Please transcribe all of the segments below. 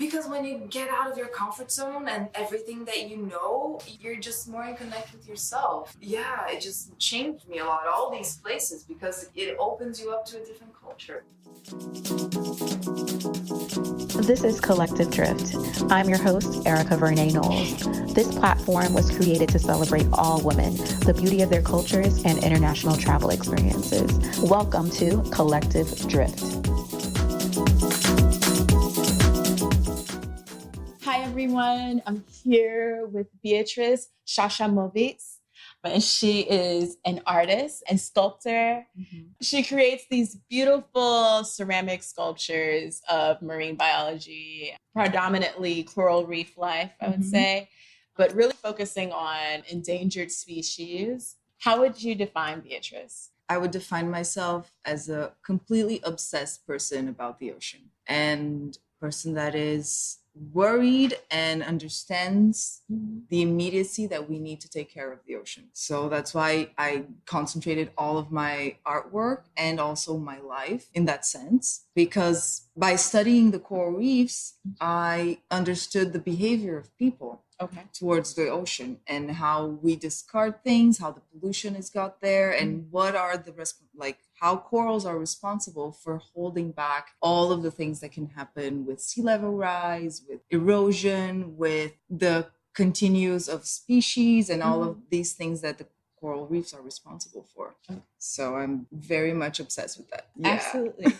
Because when you get out of your comfort zone and everything that you know, you're just more in connect with yourself. Yeah, it just changed me a lot, all these places, because it opens you up to a different culture. This is Collective Drift. I'm your host, Erica Vernay Knowles. This platform was created to celebrate all women, the beauty of their cultures, and international travel experiences. Welcome to Collective Drift. Hi, everyone. I'm here with Beatriz Chachamovits, and she is an artist and sculptor. Mm-hmm. She creates these beautiful ceramic sculptures of marine biology, predominantly coral reef life, I would say, but really focusing on endangered species. How would you define Beatriz? I would define myself as a completely obsessed person about the ocean, and a person that is worried and understands the immediacy that we need to take care of the ocean. So that's why I concentrated all of my artwork and also my life in that sense, because by studying the coral reefs, I understood the behavior of people towards the ocean and how we discard things, how the pollution has got there, and what are the how corals are responsible for holding back all of the things that can happen with sea level rise, with erosion, with the continuous of species and all of these things that the coral reefs are responsible for. So I'm very much obsessed with that. Yeah. Absolutely.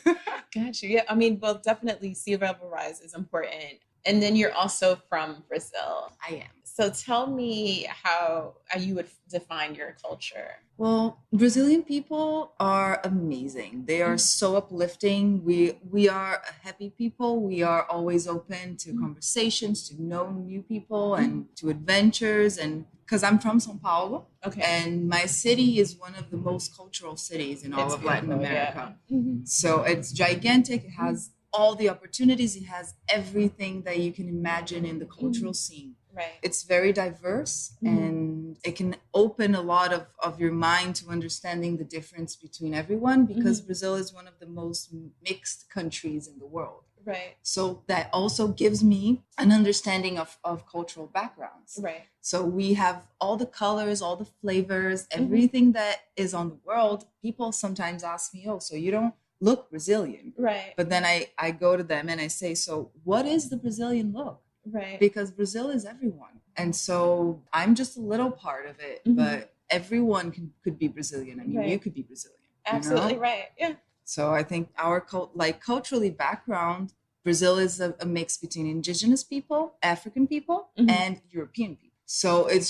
Gotcha. Yeah. I mean, well, definitely sea level rise is important. And then you're also from Brazil. I am. So tell me how you would define your culture. Well, Brazilian people are amazing. They are so uplifting. We are a happy people. We are always open to conversations, to know new people and to adventures. And because I'm from São Paulo, and my city is one of the most cultural cities in all of Latin America. Yeah. So it's gigantic. It has all the opportunities. It has everything that you can imagine in the cultural scene. Right. It's very diverse and it can open a lot of your mind to understanding the difference between everyone, because Brazil is one of the most mixed countries in the world. Right. So that also gives me an understanding of cultural backgrounds. Right. So we have all the colors, all the flavors, everything that is on the world. People sometimes ask me, oh, so you don't look Brazilian. Right. But then I go to them and I say, so what is the Brazilian look? Right. Because Brazil is everyone. And so I'm just a little part of it, but everyone could be Brazilian. I mean, you could be Brazilian. Absolutely, right. Yeah. So I think our culturally background, Brazil is a mix between indigenous people, African people, and European people. So it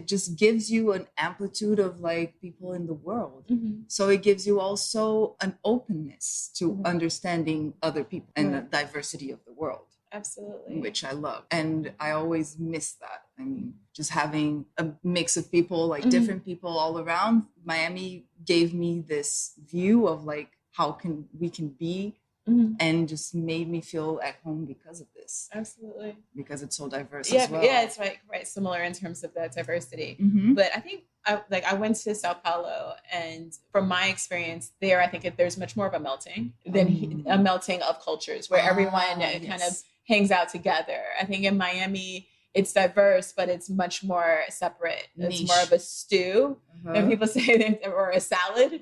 just gives you an amplitude of like people in the world. So it gives you also an openness to understanding other people and the diversity of the world. Absolutely. Which I love. And I always miss that. I mean, just having a mix of people, like different people all around. Miami gave me this view of like how we can be, and just made me feel at home because of this. Absolutely. Because it's so diverse as well. Yeah, it's right similar in terms of that diversity. But I think I went to Sao Paulo, and from my experience there, I think there's much more of a melting than a melting of cultures where everyone kind of hangs out together. I think in Miami, it's diverse, but it's much more separate. Niche. It's more of a stew, and people say, or a salad,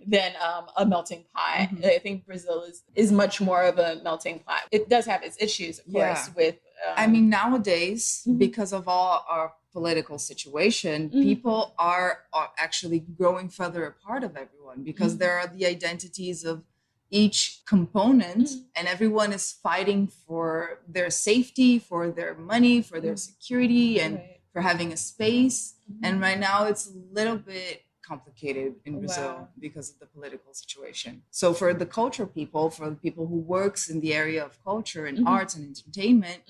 than a melting pot. I think Brazil is much more of a melting pot. It does have its issues, of course, with... I mean, nowadays, because of all our political situation, people are actually growing further apart of everyone, because there are the identities of each component, and everyone is fighting for their safety, for their money, for their security, and for having a space. And right now it's a little bit complicated in Brazil because of the political situation. So for the culture people, for the people who works in the area of culture and arts and entertainment,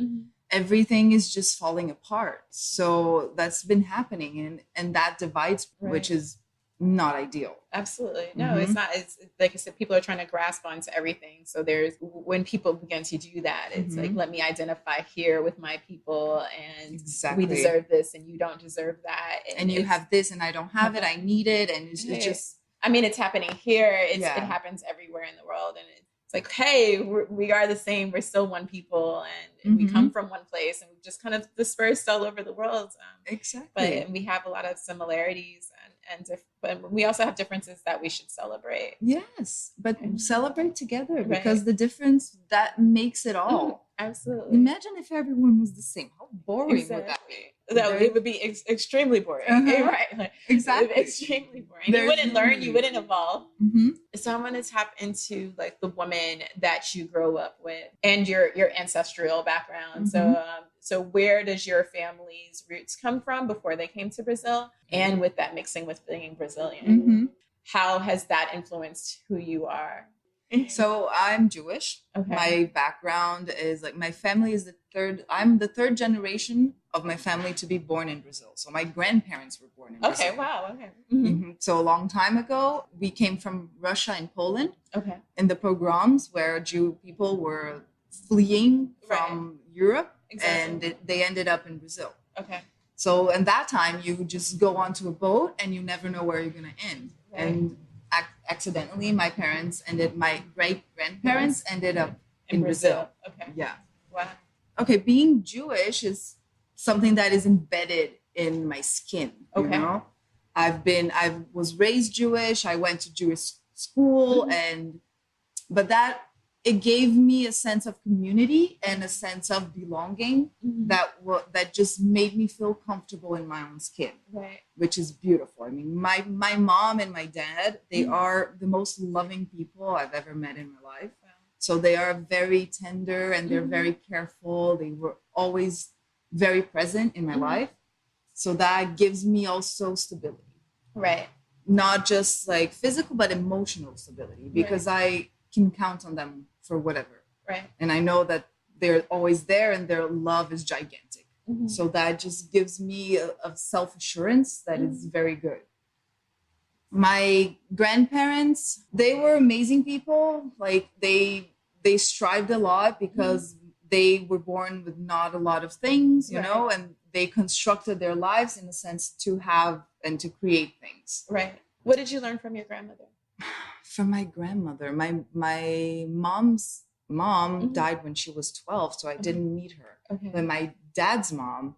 everything is just falling apart. So that's been happening, and that divides, which is not ideal. Absolutely. No, it's not. It's like I said, people are trying to grasp onto everything. So when people begin to do that, it's like, let me identify here with my people, and we deserve this and you don't deserve that. And you have this and I don't have it. I need it. And it's just, I mean, it's happening here. It happens everywhere in the world. And it's like, hey, we are the same. We're still one people, and we come from one place, and we've just kind of dispersed all over the world. Exactly. But we have a lot of similarities, but we also have differences that we should celebrate. Yes, but celebrate together, because the difference, that makes it all. Absolutely. Imagine if everyone was the same. How boring would that be? It would be extremely boring. Right. Like, exactly. Extremely boring. You wouldn't learn, you wouldn't evolve. So I want to tap into like the woman that you grow up with and your ancestral background. So where does your family's roots come from before they came to Brazil? And with that mixing with being Brazilian, how has that influenced who you are? So I'm Jewish. Okay. My background is like, my family is I'm the third generation of my family to be born in Brazil. So my grandparents were born in Brazil. Okay, wow, okay. So a long time ago, we came from Russia and Poland. Okay. In the pogroms where Jew people were fleeing from Europe, and they ended up in Brazil. Okay. So in that time, you just go onto a boat and you never know where you're going to end. Right. And accidentally, my great grandparents ended up in Brazil. Okay. Yeah. Wow. Okay. Being Jewish is something that is embedded in my skin. Okay. You know? I was raised Jewish. I went to Jewish school, but it gave me a sense of community and a sense of belonging that just made me feel comfortable in my own skin, right? Which is beautiful. I mean, my mom and my dad, they are the most loving people I've ever met in my life. Wow. So they are very tender and they're very careful. They were always very present in my life. So that gives me also stability. Right. Not just like physical, but emotional stability, because I can count on them for whatever. Right. And I know that they're always there and their love is gigantic. So that just gives me a self-assurance that is very good. My grandparents, they were amazing people. Like they strived a lot because they were born with not a lot of things, you know, and they constructed their lives in a sense to have and to create things. Right. What did you learn from your grandmother? From my grandmother, my mom's mom died when she was 12, so I didn't meet her. Okay. But my dad's mom,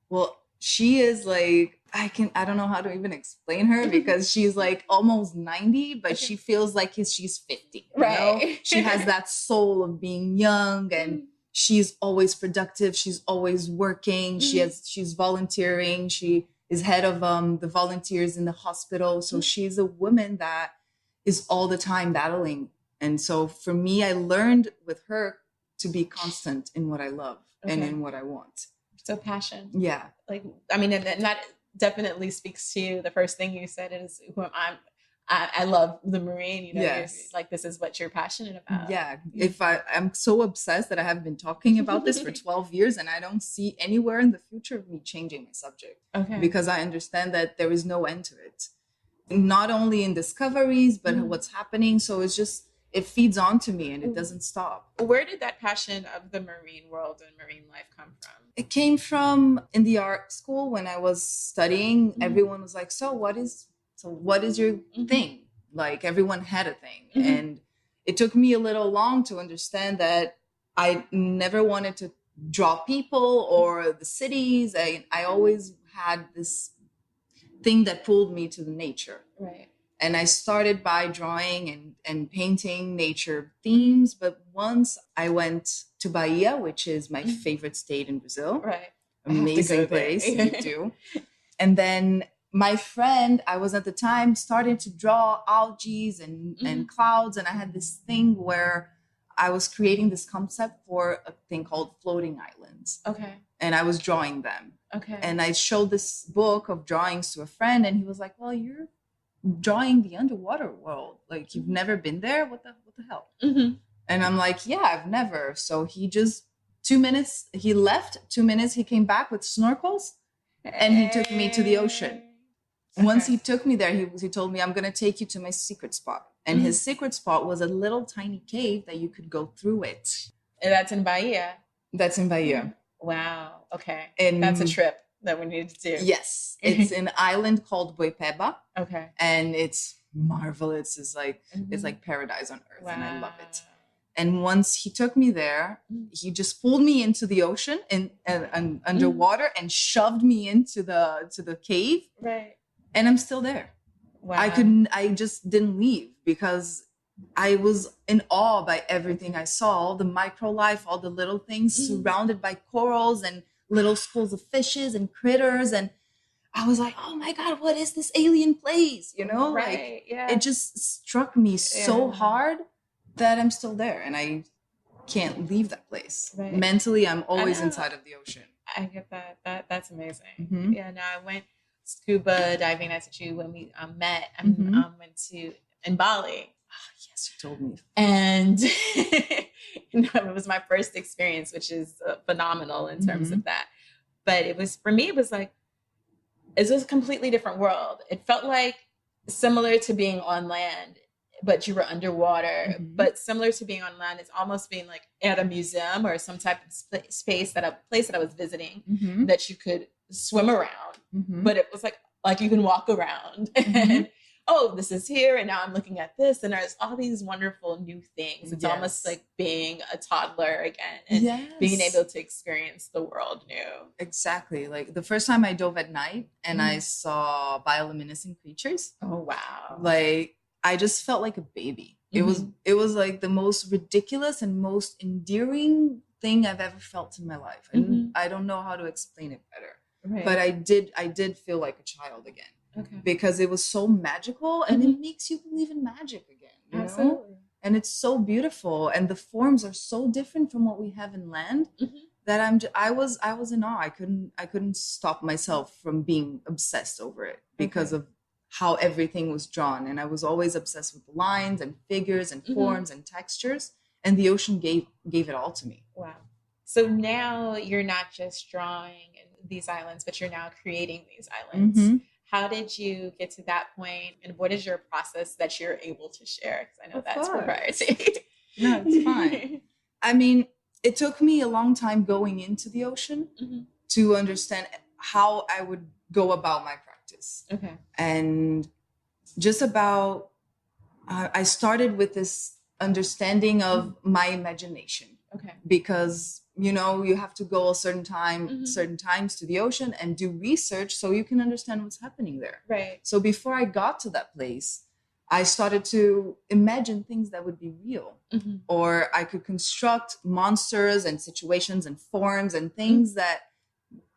well, she is like, I don't know how to even explain her, because she's like almost 90, but she feels like she's 50. Right. You know? She has that soul of being young, and she's always productive. She's always working. She's volunteering. She is head of the volunteers in the hospital. So she's a woman that is all the time battling. And so for me, I learned with her to be constant in what I love and in what I want. So passion. Yeah. Like, I mean, and that definitely speaks to the first thing you said is who I love the marine, you know, yes. Like this is what you're passionate about. Yeah. If I'm so obsessed that I have been talking about this for 12 years and I don't see anywhere in the future of me changing my subject. Okay. Because I understand that there is no end to it. Not only in discoveries, but what's happening. So it feeds on to me and it doesn't stop. Where did that passion of the marine world and marine life come from? It came from in the art school when I was studying. Everyone was like, so what is your thing? Like everyone had a thing. And it took me a little long to understand that I never wanted to draw people or the cities. I always had this thing that pulled me to the nature. Right. And I started by drawing and painting nature themes. But once I went to Bahia, which is my favorite state in Brazil. Right. Amazing place. You do. And then my friend, I was at the time starting to draw algae and clouds. And I had this thing where I was creating this concept for a thing called floating islands. Okay. And I was drawing them. Okay. And I showed this book of drawings to a friend and he was like, well, you're drawing the underwater world. Like you've never been there? What the hell? And I'm like, yeah, I've never. So he just 2 minutes, he left 2 minutes. He came back with snorkels and he took me to the ocean. Okay. Once he took me there, he told me, I'm going to take you to my secret spot. And his secret spot was a little tiny cave that you could go through it. And that's in Bahia? That's in Bahia. Wow. Okay. And that's a trip that we need to do. Yes. It's an island called Boipeba. Okay. And it's marvelous. It's like paradise on earth. Wow. And I love it. And once he took me there, he just pulled me into the ocean and underwater and shoved me into the cave. Right. And I'm still there. Wow. I just didn't leave because I was in awe by everything I saw, all the micro life, all the little things surrounded by corals and little schools of fishes and critters. And I was like, oh my God, what is this alien place? You know, right. It just struck me so hard that I'm still there and I can't leave that place. Right. Mentally, I'm always inside of the ocean. I get that. That's amazing. Yeah, no, I went scuba diving at you when we met. I went to in Bali. Oh, yes, you told me. And it was my first experience, which is phenomenal in terms of that. But it was, for me, it was like, it was a completely different world. It felt like similar to being on land, but you were underwater. But similar to being on land, it's almost being like at a museum or some type of place that I was visiting that you could swim around. But it was like you can walk around and oh, this is here, and now I'm looking at this, and there's all these wonderful new things. It's almost like being a toddler again and being able to experience the world new. Exactly. Like the first time I dove at night and I saw bioluminescent creatures. Oh, wow. Like I just felt like a baby. It was like the most ridiculous and most endearing thing I've ever felt in my life. And I don't know how to explain it better. Right. But I did feel like a child again. Okay. Because it was so magical and it makes you believe in magic again. You know? And it's so beautiful and the forms are so different from what we have in land that I was in awe. I couldn't stop myself from being obsessed over it because of how everything was drawn. And I was always obsessed with lines and figures and forms and textures. And the ocean gave it all to me. Wow. So now you're not just drawing these islands, but you're now creating these islands. How did you get to that point, and what is your process that you're able to share? Because I know that's proprietary. No, it's fine. I mean, it took me a long time going into the ocean to understand how I would go about my practice. Okay. And just about, I started with this understanding of my imagination. Okay. Because you have to go a certain times to the ocean and do research so you can understand what's happening there. Right. So before I got to that place, I started to imagine things that would be real, or I could construct monsters and situations and forms and things that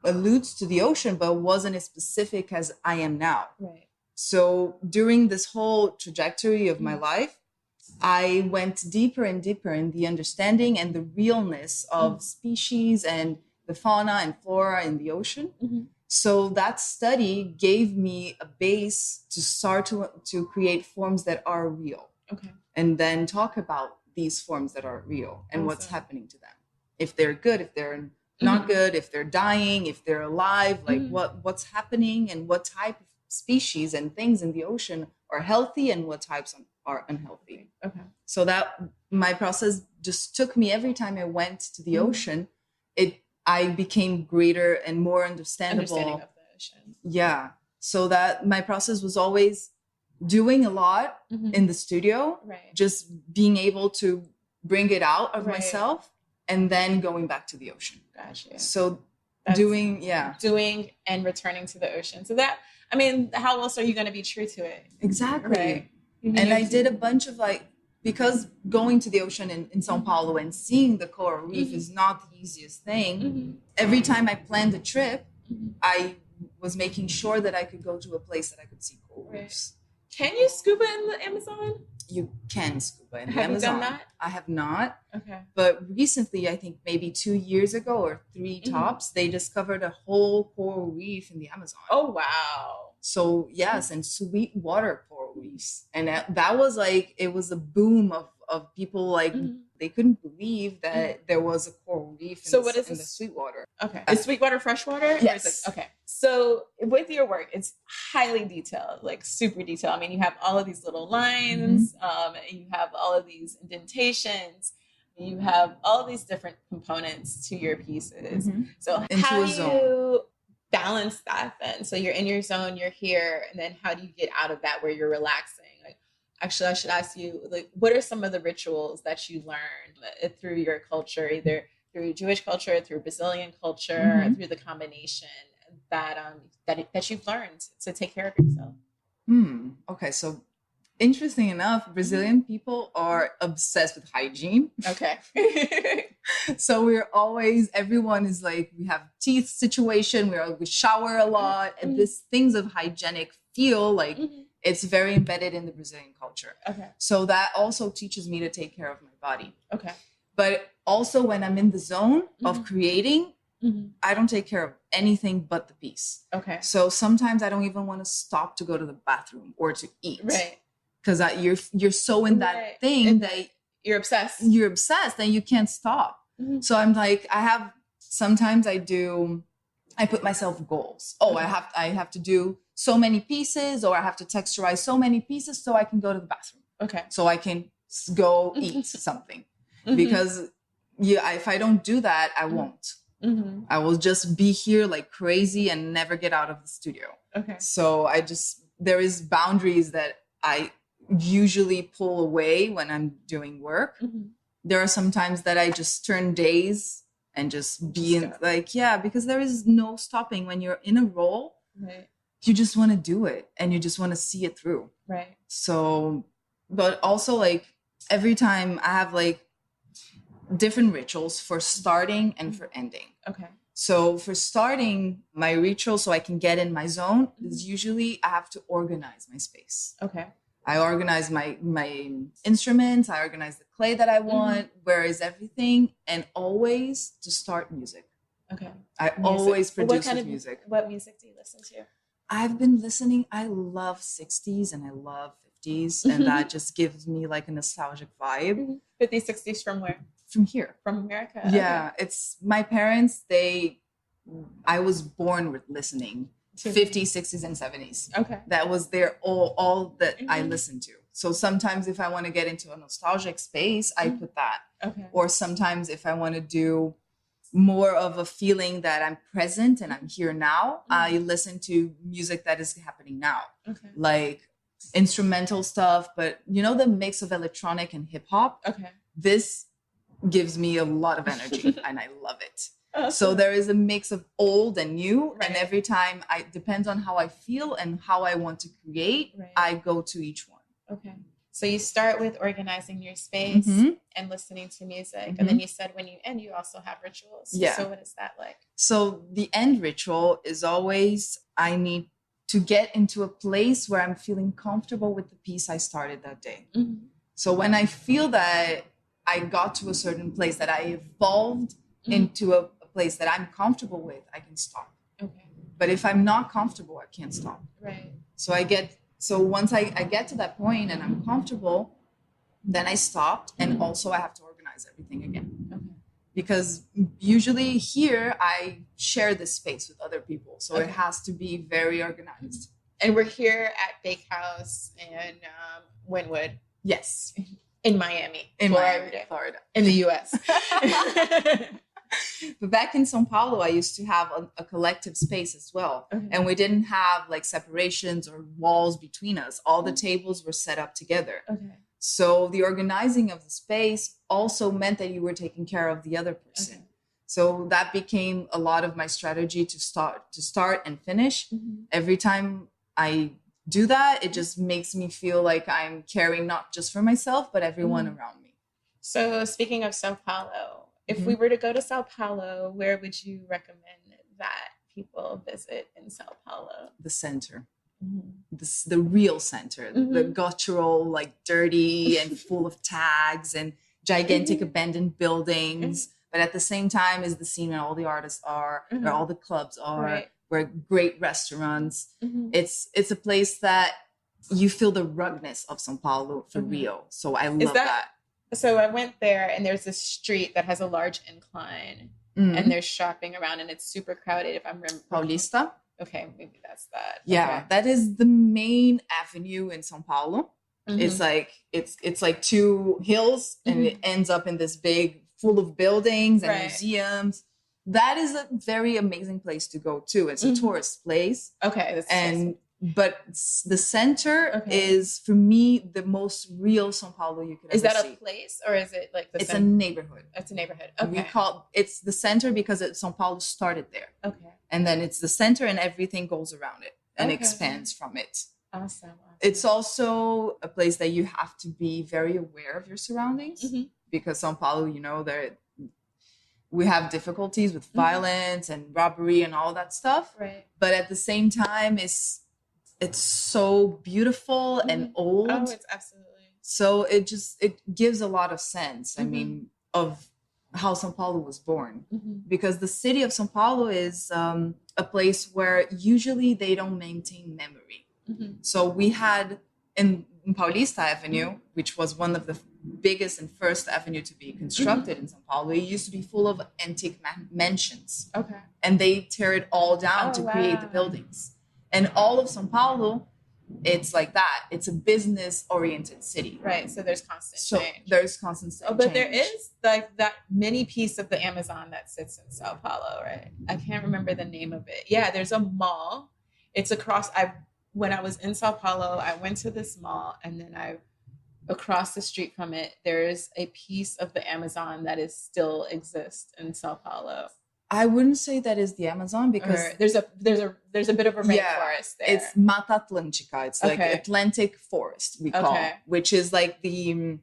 alludes to the ocean, but wasn't as specific as I am now. Right. So during this whole trajectory of my life, I went deeper and deeper in the understanding and the realness of species and the fauna and flora in the ocean. So that study gave me a base to start to create forms that are real. Okay. And then talk about these forms that are real and what's happening to them. If they're good, if they're not good, if they're dying, if they're alive, like what's happening and what type of species and things in the ocean are healthy and what types are unhealthy. Okay. So that my process just took me every time I went to the ocean, I became greater and more understanding of the ocean. Yeah. So that my process was always doing a lot in the studio, just being able to bring it out of myself and then going back to the ocean. Gotcha. So that's doing and returning to the ocean. So that, I mean, how else are you going to be true to it? Exactly. Right. And I did a bunch of because going to the ocean in Sao Paulo and seeing the coral reef is not the easiest thing. Every time I planned a trip, I was making sure that I could go to a place that I could see coral reefs. Can you scuba in the Amazon? You can scuba in the Amazon. Have you done that? I have not. Okay. But recently, I think maybe 2 years ago or 3 tops, they discovered a whole coral reef in the Amazon. Oh, wow. So yes, and sweetwater coral reefs. And that was it was a boom of people they couldn't believe that there was a coral reef in the Sweetwater. Okay. Is Sweetwater freshwater? Yes. Okay. So with your work, it's highly detailed, super detailed. I mean, you have all of these little lines, and you have all of these indentations. You have all of these different components to your pieces. So how do you balance that then? So you're in your zone, you're here, and then how do you get out of that where you're relaxing? actually, I should ask you, like, what are some of the rituals that you learned through your culture, either through Jewish culture, through Brazilian culture, through the combination that that you've learned to take care of yourself? Okay, so interesting enough, Brazilian people are obsessed with hygiene. Okay. So everyone is like, we have teeth situation, we shower a lot, and this things of hygienic feel like it's very embedded in the Brazilian culture. Okay. So that also teaches me to take care of my body. Okay. But also when I'm in the zone of creating, I don't take care of anything but the piece. Okay. So sometimes I don't even want to stop to go to the bathroom or to eat. Right. Because you're so in that thing that you're obsessed. You're obsessed and you can't stop. So I'm like, sometimes I put myself goals. Oh, I have to do so many pieces, or I have to texturize so many pieces so I can go to the bathroom. Okay. So I can go eat something. Because if I don't do that, I won't. I will just be here like crazy and never get out of the studio. Okay. So there is boundaries that I usually pull away when I'm doing work. There are some times that I just turn days and just be because there is no stopping when you're in a role. Right. You just want to do it and you just want to see it through. Right. So, but also like every time I have like different rituals for starting and for ending. Okay. So for starting, my ritual so I can get in my zone is usually I have to organize my space. Okay. I organize my instruments, I organize the clay that I want, where is everything, and always to start music. Okay. I always produce music. What music do you listen to? I've been listening, I love 60s and I love 50s, and that just gives me like a nostalgic vibe. 50s, 60s from where? From here. From America? Yeah, okay. It's my parents, I was born with listening 50s, 60s, and 70s. Okay. That was all that I listened to. So sometimes if I want to get into a nostalgic space, I put that. Okay. Or sometimes if I want to do more of a feeling that I'm present and I'm here now, I listen to music that is happening now. Okay. Like instrumental stuff, but the mix of electronic and hip hop. Okay. This gives me a lot of energy and I love it. So there is a mix of old and new, and every time depends on how I feel and how I want to create, I go to each one. Okay. So you start with organizing your space and listening to music. And then you said when you end, you also have rituals. Yeah. So what is that like? So the end ritual is always, I need to get into a place where I'm feeling comfortable with the piece I started that day. So when I feel that I got to a certain place, that I evolved into a place that I'm comfortable with, I can stop. Okay. But if I'm not comfortable, I can't stop. Right. So once I get to that point and I'm comfortable, then I stopped, and also I have to organize everything again. Okay. Because usually here I share this space with other people, so it has to be very organized. And we're here at Bakehouse in Wynwood. Yes. In Miami. Florida. In the US. But back in Sao Paulo, I used to have a collective space as well. Okay. And we didn't have like separations or walls between us. All the tables were set up together. Okay. So the organizing of the space also meant that you were taking care of the other person. Okay. So that became a lot of my strategy to start and finish. Every time I do that, it just makes me feel like I'm caring not just for myself, but everyone around me. So speaking of Sao Paulo, if we were to go to Sao Paulo, where would you recommend that people visit in Sao Paulo? The center. The real center. The guttural, like dirty and full of tags and gigantic abandoned buildings. But at the same time is the scene where all the artists are, where all the clubs are, where great restaurants. It's a place that you feel the ruggedness of Sao Paulo for real. So I love that. So I went there, and there's this street that has a large incline, and there's shopping around, and it's super crowded. If I'm remembering, Paulista. Okay, maybe that's that. Yeah, that is the main avenue in Sao Paulo. It's like it's like two hills, and it ends up in this big, full of buildings and museums. That is a very amazing place to go to. It's a tourist place. Okay, and But the center is, for me, the most real São Paulo you could ever see. Is that a place or is it like it's a neighborhood? It's a neighborhood. Okay. We call it's the center because São Paulo started there. Okay. And then it's the center and everything goes around it and expands from it. Awesome. It's also a place that you have to be very aware of your surroundings because São Paulo, you know, we have difficulties with violence and robbery and all that stuff. Right. But at the same time, it's so beautiful and old. Oh, it's absolutely. So it gives a lot of sense. I mean, of how São Paulo was born, because the city of São Paulo is a place where usually they don't maintain memory. So we had in Paulista Avenue, which was one of the biggest and first avenue to be constructed in São Paulo, it used to be full of antique mansions. Okay. And they tear it all down to create the buildings. And all of São Paulo, it's like that. It's a business-oriented city. Right. So there's constant change. There's constant change. But there is like that mini piece of the Amazon that sits in Sao Paulo, right? I can't remember the name of it. Yeah, there's a mall. It's across. When I was in Sao Paulo, I went to this mall, and then across the street from it, there's a piece of the Amazon that still exists in Sao Paulo. I wouldn't say that is the Amazon because there's a bit of a rainforest there. It's Mata Atlântica. It's like Atlantic forest we call, which is like the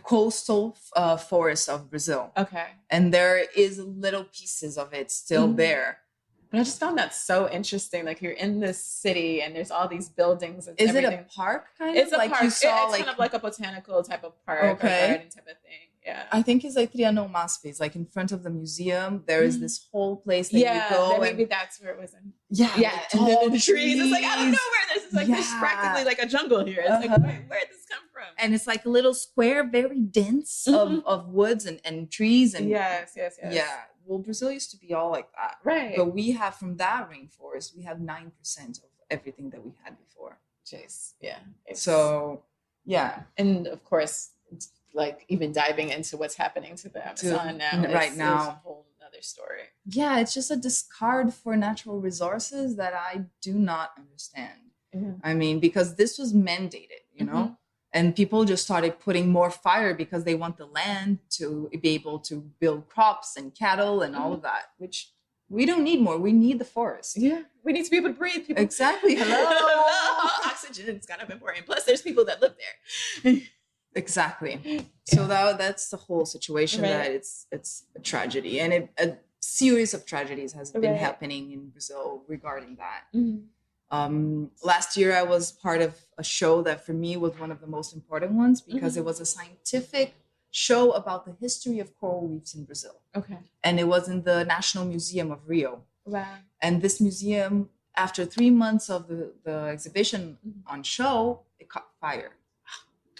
coastal forest of Brazil. Okay. And there is little pieces of it still there. But I just found that so interesting. Like you're in this city and there's all these buildings. And is everything. It a park kind of? It's a like park. You saw it's kind of like a botanical type of park or garden type of thing. Yeah. I think it's like Trianon Masp. Like in front of the museum, there is this whole place that you go. Yeah, maybe that's where it was in. Yeah. Yeah. And then the trees. It's like, I don't know where this is. Like there's practically like a jungle here. It's like, where did this come from? And it's like a little square, very dense of woods and trees. And yes. Yeah. Well, Brazil used to be all like that. Right. But we have, from that rainforest, we have 9% of everything that we had before. Jeez. Yeah. So, yeah. And of course, like even diving into what's happening to the Amazon now. Right now. Is a whole other story. Yeah, it's just a discard for natural resources that I do not understand. I mean, because this was mandated, you know? And people just started putting more fire because they want the land to be able to build crops and cattle and all of that, which we don't need more. We need the forest. Yeah. We need to be able to breathe. People. Exactly. Hello. Oxygen is kind of important. Plus, there's people that live there. Exactly. Yeah. So that's the whole situation. That it's a tragedy. And a series of tragedies has been happening in Brazil regarding that. Last year, I was part of a show that for me was one of the most important ones because it was a scientific show about the history of coral reefs in Brazil. Okay. And it was in the National Museum of Rio. Wow. And this museum, after 3 months of the exhibition on show, it caught fire.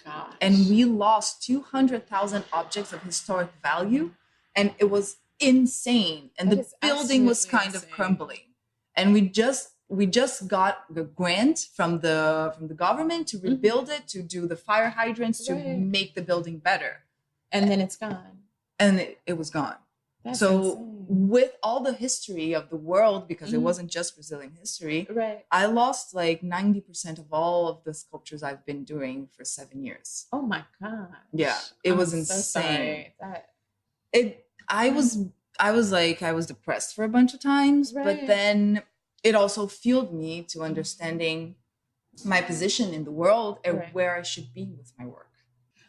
Gosh. And we lost 200,000 objects of historic value. And it was insane. And the building was kind of crumbling. And we just got the grant from the government to rebuild it, to do the fire hydrants, to make the building better. And then it's gone. And it was gone. That's insane. With all the history of the world, because it wasn't just Brazilian history, I lost like 90% of all of the sculptures I've been doing for 7 years. Oh my God. Yeah. It was insane. I was depressed for a bunch of times, but then it also fueled me to understanding my position in the world and where I should be with my work.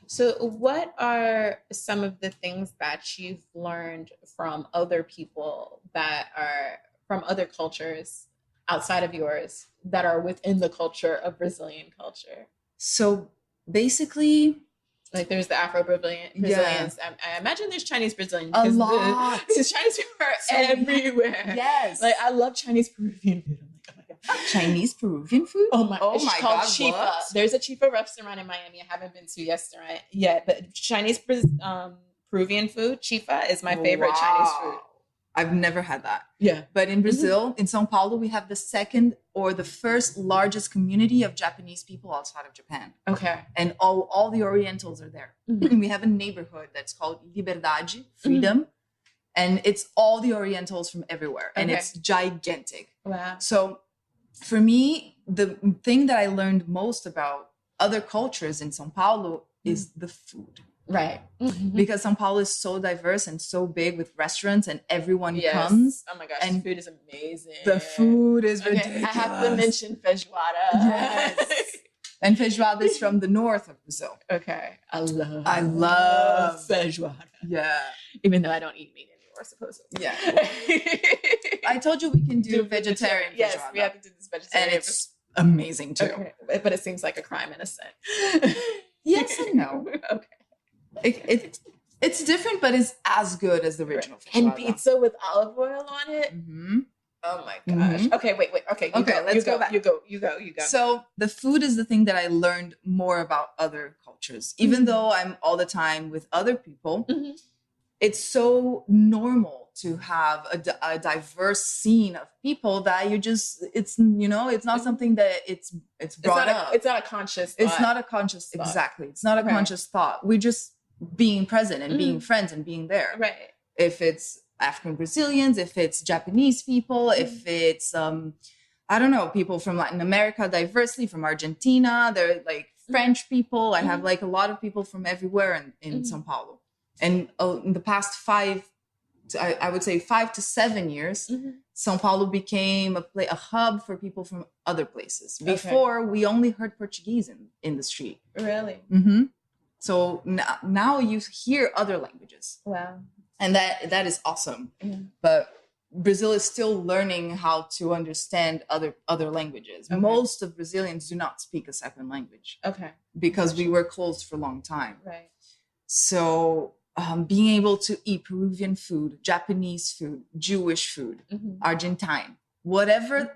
So what are some of the things that you've learned from other people that are from other cultures outside of yours that are within the culture of Brazilian culture? So basically, like there's the Afro-Brazilians. I imagine there's Chinese Brazilians. A lot. Because Chinese people are everywhere. Yes. Like I love Chinese Peruvian food. I'm like, oh my God. Chinese Peruvian food? Oh my God. Chifa. What? There's a Chifa restaurant in Miami. I haven't been to yet, but Chinese Peruvian food, Chifa, is my favorite Chinese food. I've never had that. Yeah. But in Brazil, in São Paulo, we have the second or the first largest community of Japanese people outside of Japan. Okay. And all the Orientals are there. We have a neighborhood that's called Liberdade, Freedom. And it's all the Orientals from everywhere. And it's gigantic. Wow. So For me, the thing that I learned most about other cultures in São Paulo is the food. Right. Because São Paulo is so diverse and so big with restaurants and everyone comes. Oh my gosh, and food is amazing. The food is ridiculous. I have to mention feijoada. Yes. And feijoada is from the north of Brazil. Okay. I love feijoada. Yeah. Even though I don't eat meat anymore, supposedly. Yeah. I told you we can do vegetarian feijoada. Yes, we have to do this vegetarian. And it's amazing too. Okay. But it seems like a crime in a sense. Yes and no. Okay. It's different, but it's as good as the original feijoada. And pizza with olive oil on it. Mm-hmm. Oh my gosh. Mm-hmm. Okay, wait. Okay, let's go back. You go. So the food is the thing that I learned more about other cultures. Even though I'm all the time with other people, it's so normal to have a diverse scene of people that it's not something that it's brought up. It's not a conscious thought. It's not a conscious thought. Exactly. It's not a conscious thought. We're just being present and being friends and being there. Right. If it's African Brazilians, if it's Japanese people, if it's I don't know, people from Latin America, diversely from Argentina, they're like French people. I have like a lot of people from everywhere in São Paulo. And in the past 5 to 7 years, São Paulo became a hub for people from other places. Before, we only heard Portuguese in the street. Really? Mm-hmm. So now you hear other languages. Wow. And that is awesome. Yeah. But Brazil is still learning how to understand other languages. Okay. Most of Brazilians do not speak a second language. Okay. Because we were closed for a long time. Right. So being able to eat Peruvian food, Japanese food, Jewish food, Argentine, whatever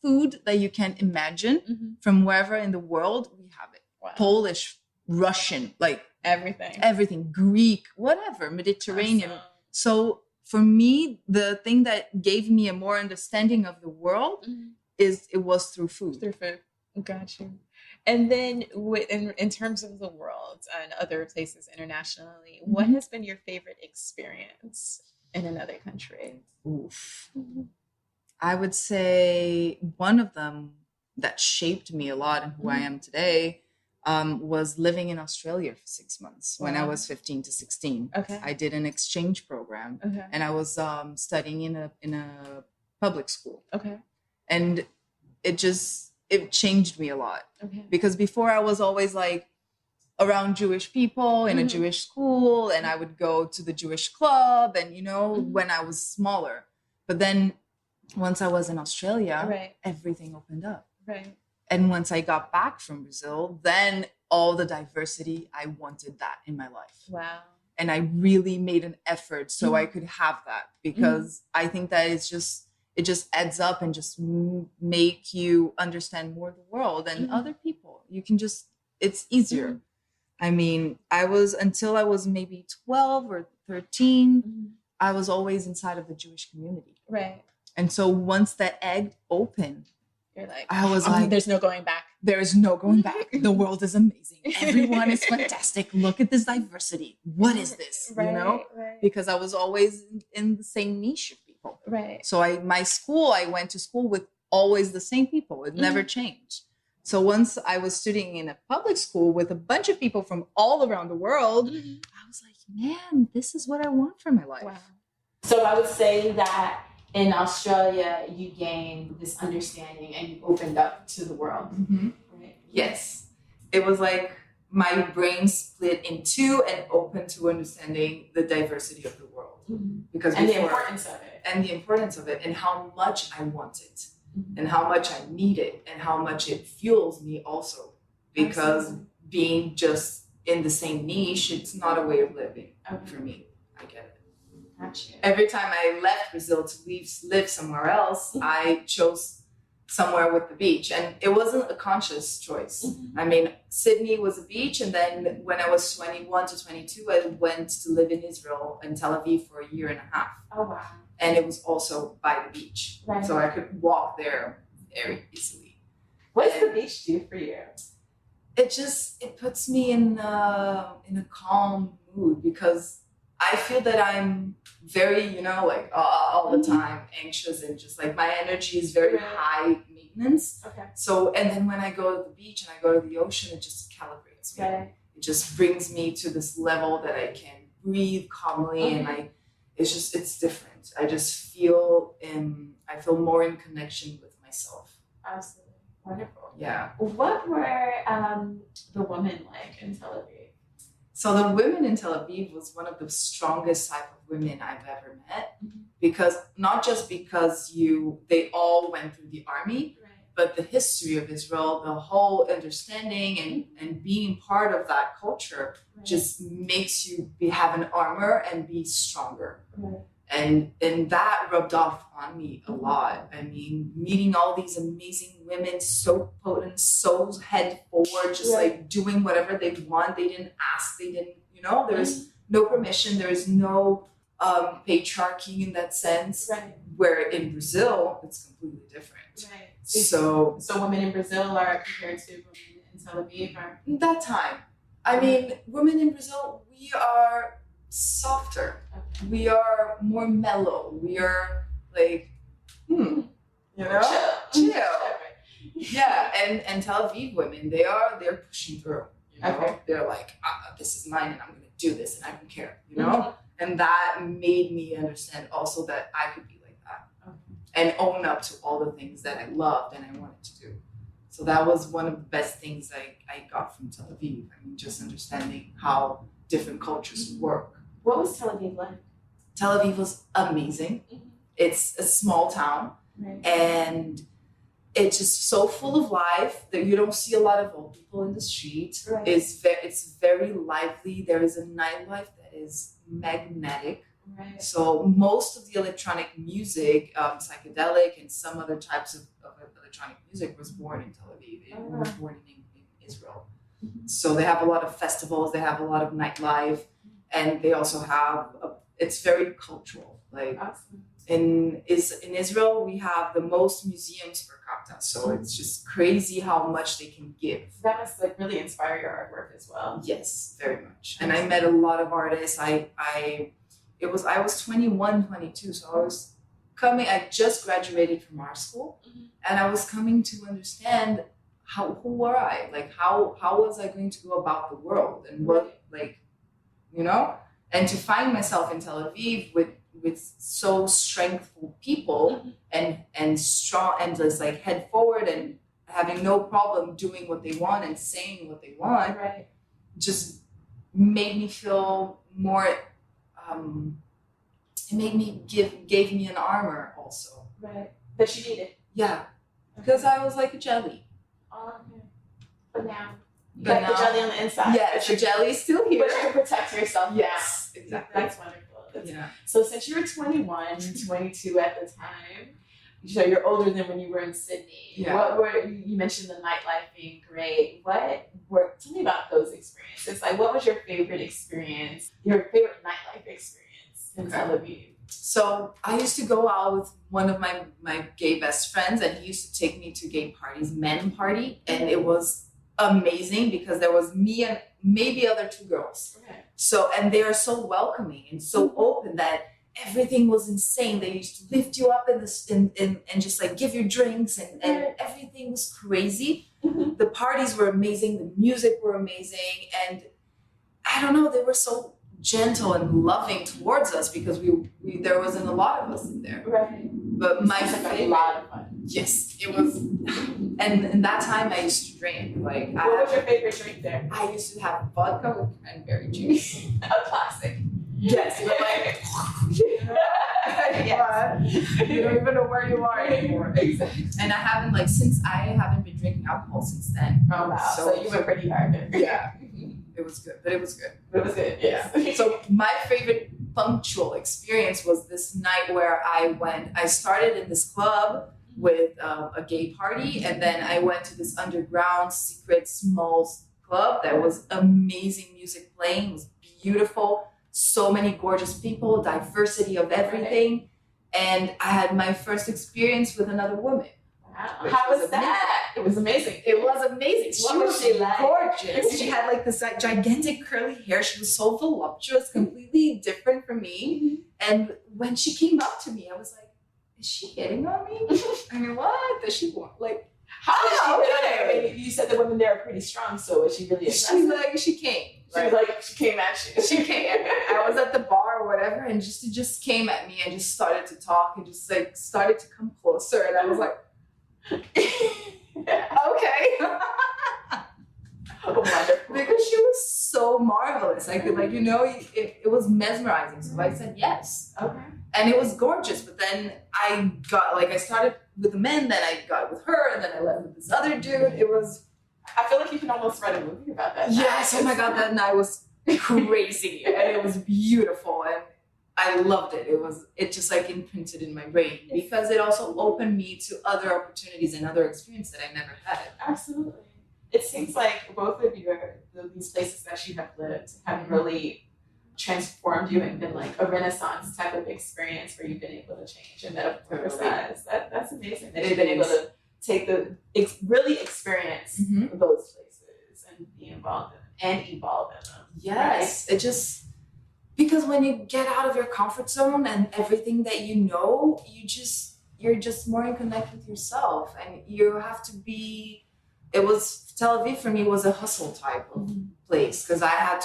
food that you can imagine from wherever in the world, we have it. Wow. Polish, Russian, like everything, Greek, whatever, Mediterranean. Awesome. So for me, the thing that gave me a more understanding of the world was through food. Got you. And then in terms of the world and other places internationally, what has been your favorite experience in another country? Oof. I would say one of them that shaped me a lot in who I am today was living in Australia for 6 months when I was 15 to 16. Okay. I did an exchange program and I was studying in a public school. Okay. And it changed me a lot. Okay. Because before I was always like around Jewish people in a Jewish school, and I would go to the Jewish club and, when I was smaller. But then once I was in Australia, everything opened up. Right. And once I got back from Brazil, then all the diversity, I wanted that in my life. Wow. And I really made an effort so I could have that, because I think that it just adds up and just make you understand more the world and other people. You can it's easier. I mean, until I was maybe 12 or 13, I was always inside of the Jewish community. Right. And so once that egg opened, you're like, I was like, there's no going back. There is no going back. The world is amazing. Everyone is fantastic. Look at this diversity. What is this? Right. Because I was always in the same niche of people. Right. So I went to school with always the same people. It never changed. So once I was studying in a public school with a bunch of people from all around the world, I was like, man, this is what I want for my life. Wow. So I would say that in Australia, you gained this understanding and you opened up to the world. Right? Yes. It was like my brain split in two and opened to understanding the diversity of the world. The importance of it. And how much I want it. And how much I need it. And how much it fuels me also. Because being just in the same niche, it's not a way of living for me. I get it. Gotcha. Every time I left Brazil to live somewhere else, I chose somewhere with the beach. And it wasn't a conscious choice. I mean, Sydney was a beach. And then when I was 21 to 22, I went to live in Israel and Tel Aviv for 1.5 years. Oh, wow. And it was also by the beach. Right. So I could walk there very easily. What does the beach do for you? It puts me in a calm mood, because I feel that I'm very, like all the time anxious, and just like my energy is very high maintenance. Okay. So, and then when I go to the beach and I go to the ocean, it just calibrates me. Right. It just brings me to this level that I can breathe calmly, and it's different. I just feel I feel more in connection with myself. Absolutely. Wonderful. Yeah. What were the women like in Tel Aviv? So the women in Tel Aviv was one of the strongest type of women I've ever met, because not just because they all went through the army, but the history of Israel, the whole understanding and being part of that culture just makes you have an armor and be stronger. And that rubbed off on me a lot. I mean, meeting all these amazing women, so potent, so head forward, just like doing whatever they want. They didn't ask, they didn't, there's no permission, there's no patriarchy in that sense. Where in Brazil, it's completely different. So women in Brazil are compared to women in Tel Aviv? Or? That time. I mean, women in Brazil, we are softer. Okay. We are more mellow. We are like, chill. Yeah, and Tel Aviv women, they're pushing through. Okay. They're like, this is mine, and I'm gonna do this, and I don't care. And that made me understand also that I could be like that, and own up to all the things that I loved and I wanted to do. So that was one of the best things I got from Tel Aviv. I mean, just understanding how different cultures work. What was Tel Aviv like? Tel Aviv was amazing. It's a small town, and it's just so full of life that you don't see a lot of old people in the street. It's very lively. There is a nightlife that is magnetic. So most of the electronic music, psychedelic and some other types of electronic music was born in Tel Aviv. It was born in Israel. So they have a lot of festivals, they have a lot of nightlife, and they also have, it's very cultural. Like in Israel, we have the most museums per capita. So it's just crazy how much they can give. That must really inspire your artwork as well. Yes, very much. And I met a lot of artists. I was 21, 22, so I just graduated from art school, and I was coming to understand who were I? Like, how was I going to go about the world, and what, and to find myself in Tel Aviv with so strengthful people and strong, and just like head forward and having no problem doing what they want and saying what they want, just made me feel more, it gave me an armor also. That you needed. Yeah. Because I was like a jelly. But now you got the jelly on the inside. Yes, the jelly is still here. But you can protect yourself. Yes, exactly. That's wonderful. So since you were 21, 22 at the time, you're older than when you were in Sydney. You mentioned the nightlife being great. Tell me about those experiences. Like, what was your favorite experience, your favorite nightlife experience in Tel Aviv? So I used to go out with one of my gay best friends, and he used to take me to gay parties, men party, and it was amazing because there was me and maybe other two girls. So, and they are so welcoming and so open that everything was insane. They used to lift you up and just like give you drinks, and everything was crazy. The parties were amazing, the music were amazing, and I don't know, they were so gentle and loving towards us because we there wasn't a lot of us in there. But my favorite, a lot of fun. Yes, it was. And in that time, I used to drink. Like, what was your favorite drink there? I used to have vodka with cranberry juice. A classic. Yes, but like, you don't even know where you are anymore. Exactly. And I haven't been drinking alcohol since then. Oh wow! So you went pretty hard there. Yeah, it was good, but it was good. Yes. Yeah. So my favorite punctual experience was this night where I started in this club with a gay party, and then I went to this underground secret small club that was amazing music playing. It was beautiful, so many gorgeous people, diversity of everything, and I had my first experience with another woman. Wow. How was that? It was amazing. It was amazing. What was she like? Gorgeous. She had like this gigantic curly hair. She was so voluptuous, completely different from me. And when she came up to me, I was like, is she hitting on me? I mean, what does she want? Like, how did she hit on you? I mean, you said the women there are pretty strong, so was she really aggressive? She came. She came at you. She came. I was at the bar or whatever, and she just came at me and just started to talk and just like started to come closer, and I was like, okay. Wonderful. Because she was so marvelous. I could it was mesmerizing. So I said yes. Okay. And it was gorgeous. But then I started with the men, then I got with her, and then I left with this other dude. I feel like you can almost write a movie about that. Yes, oh my God, that night was crazy. And it was beautiful. And I loved it. It just like imprinted in my brain because it also opened me to other opportunities and other experiences that I never had. Absolutely. It seems like both of you, these places that you have lived, have really transformed you and been like a Renaissance type of experience where you've been able to change and metamorphosize. That's amazing that you've been able to take really experience those places and be involved in them and evolve in them. Yes, right? Because when you get out of your comfort zone and everything that you know, you're just more in connect with yourself, and you have to be. Tel Aviv for me was a hustle type of place because I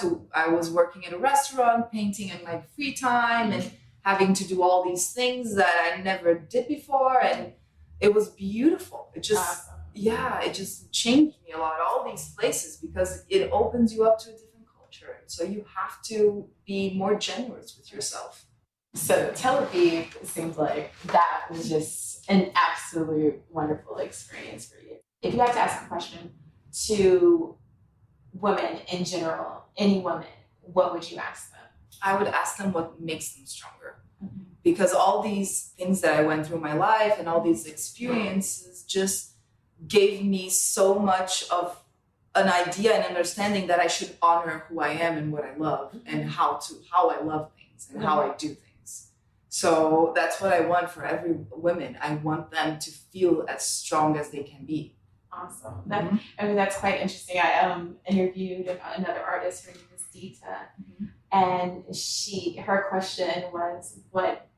was working at a restaurant, painting in my free time and having to do all these things that I never did before. And it was beautiful. It just, it just changed me a lot, all these places, because it opens you up to a different culture. So you have to be more generous with yourself. So Tel Aviv seems like that was just an absolute wonderful experience for you. If you had to ask a question to women in general, any woman, what would you ask them? I would ask them what makes them stronger. Because all these things that I went through in my life and all these experiences just gave me so much of an idea and understanding that I should honor who I am and what I love and how I love things and how I do things. So that's what I want for every woman. I want them to feel as strong as they can be. Awesome. I mean, that's quite interesting. I interviewed another artist. Her name is Dita, and her question was,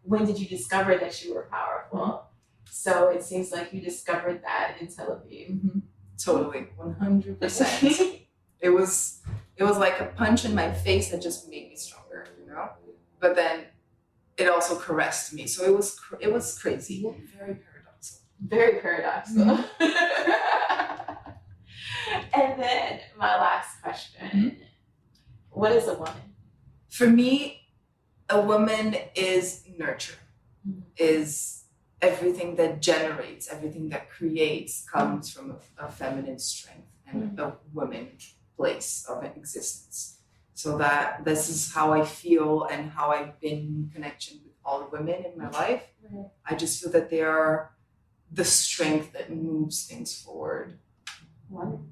when did you discover that you were powerful? So it seems like you discovered that in Tel Aviv. Totally, 100%. It was like a punch in my face that just made me stronger, But then it also caressed me, so it was crazy, very paradoxical. Very paradoxical. And then my last question, what is a woman? For me, a woman is nurture, is everything that generates, everything that creates comes from a feminine strength and a woman place of existence. So that this is how I feel and how I've been in connection with all the women in my life. I just feel that they are the strength that moves things forward. Wonderful.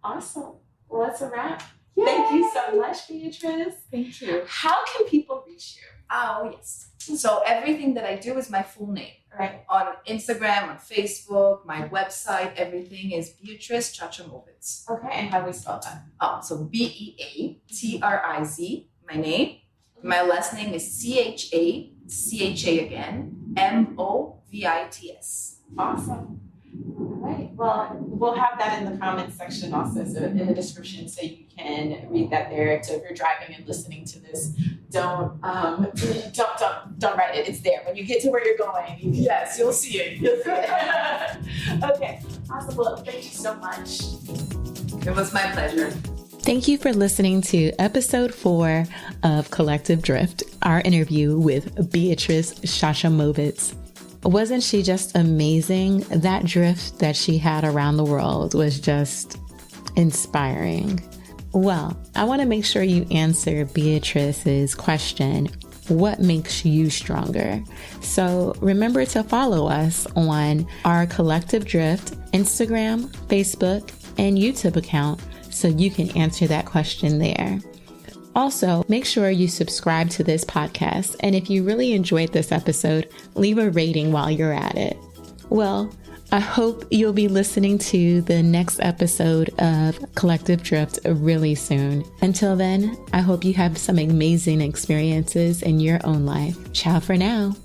Awesome. Well, that's a wrap. Yay! Thank you so much, Beatriz. Thank you. How can people reach you? Oh, yes. So everything that I do is my full name. Right. On Instagram, on Facebook, my website, everything is Beatriz Chachamovits. Okay, and how do we spell that? Oh, so Beatriz, my name. My last name is Chacha again, Movits. Awesome. All right. Well, we'll have that in the comments section also, so in the description, so you can read that there. So if you're driving and listening to this, don't write it. It's there. When you get to where you're going, you'll see it. You'll see it. Okay. Awesome. Well, thank you so much. It was my pleasure. Thank you for listening to episode 4 of Collective Drift, our interview with Beatriz Chachamovits. Wasn't she just amazing? That drift that she had around the world was just inspiring. Well, I want to make sure you answer Beatriz's question, what makes you stronger? So remember to follow us on our Collective Drift Instagram, Facebook, and YouTube account so you can answer that question there. Also, make sure you subscribe to this podcast, and if you really enjoyed this episode, leave a rating while you're at it. Well, I hope you'll be listening to the next episode of Collective Drift really soon. Until then, I hope you have some amazing experiences in your own life. Ciao for now.